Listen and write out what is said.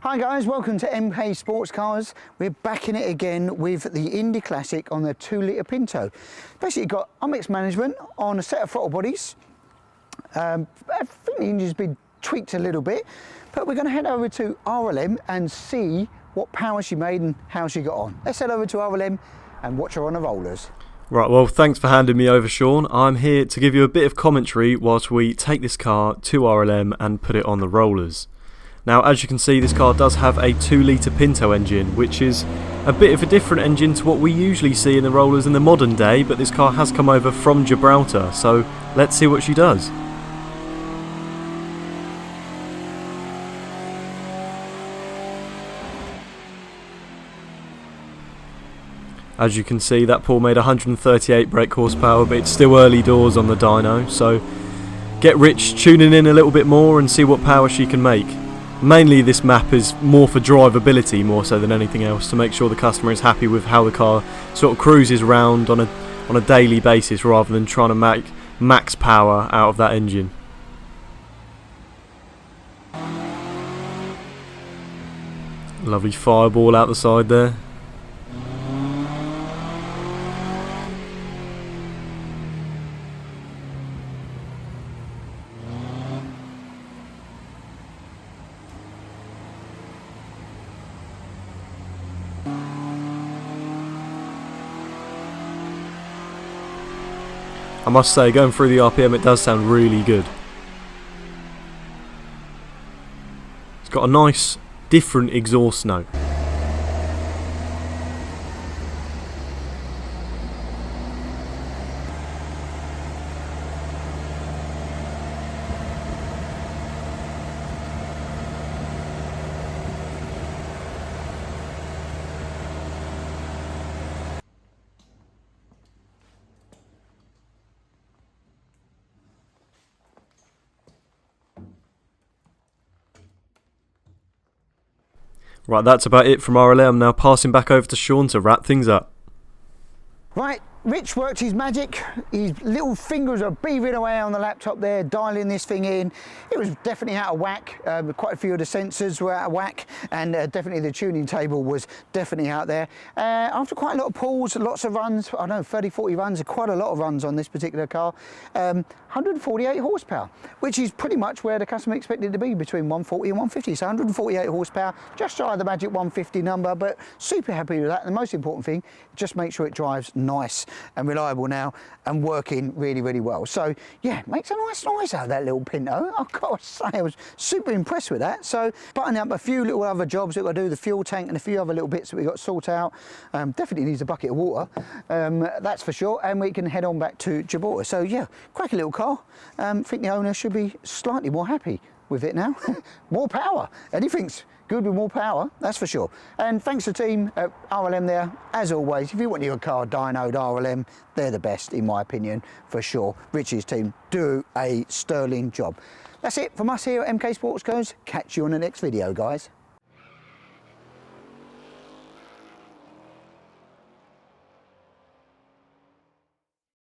Hi guys, welcome to MK Sportscars. We're back in it again with the Indy Classic on the 2 litre Pinto. Basically got unmixed management on a set of throttle bodies. I think the engine's been tweaked a little bit, but we're going to head over to RLM and see what power she made and how she got on. Let's head over to RLM and watch her on the rollers. Right, well, thanks for handing me over, Sean. I'm here to give you a bit of commentary whilst we take this car to RLM and put it on the rollers. Now, as you can see, this car does have a 2 litre Pinto engine, which is a bit of a different engine to what we usually see in the rollers in the modern day, but this car has come over from Gibraltar, so let's see what she does. As you can see, that pull made 138 brake horsepower, but it's still early doors on the dyno, so get Rich tuning in a little bit more and see what power she can make. Mainly this map is more for drivability more so than anything else, to make sure the customer is happy with how the car sort of cruises around on a daily basis rather than trying to make max power out of that engine. Lovely fireball out the side there. I must say, going through the RPM, it does sound really good. It's got a nice, different exhaust note. Right, that's about it from RLM. Now passing back over to Sean to wrap things up. Right, Rich worked his magic. His little fingers are beavering away on the laptop there, dialing this thing in. It was definitely out of whack. Quite a few of the sensors were out of whack, and definitely the tuning table was definitely out there. After quite a lot of pulls, lots of runs, I don't know, 30, 40 runs, quite a lot of runs on this particular car. 148 horsepower, which is pretty much where the customer expected to be, between 140 and 150. So 148 horsepower, just shy of the magic 150 number, but super happy with that. And the most important thing, just make sure it drives nice and reliable now and working really, really well. So yeah, makes a nice noise out of that little Pinto. I've got to say, I was super impressed with that. So buttoning up a few little other jobs that we've got to do, the fuel tank and a few other little bits that we've got to sort out. Definitely needs a bucket of water, that's for sure. And we can head on back to Gibraltar. So yeah, quite a little car. I think the owner should be slightly more happy with it now. More power. Anything's good with more power, that's for sure. And thanks to the team at RLM there. As always, if you want your car dynoed, RLM, they're the best in my opinion, for sure. Richie's team do a sterling job. That's it from us here at MK Sportscars. Catch you on the next video, guys.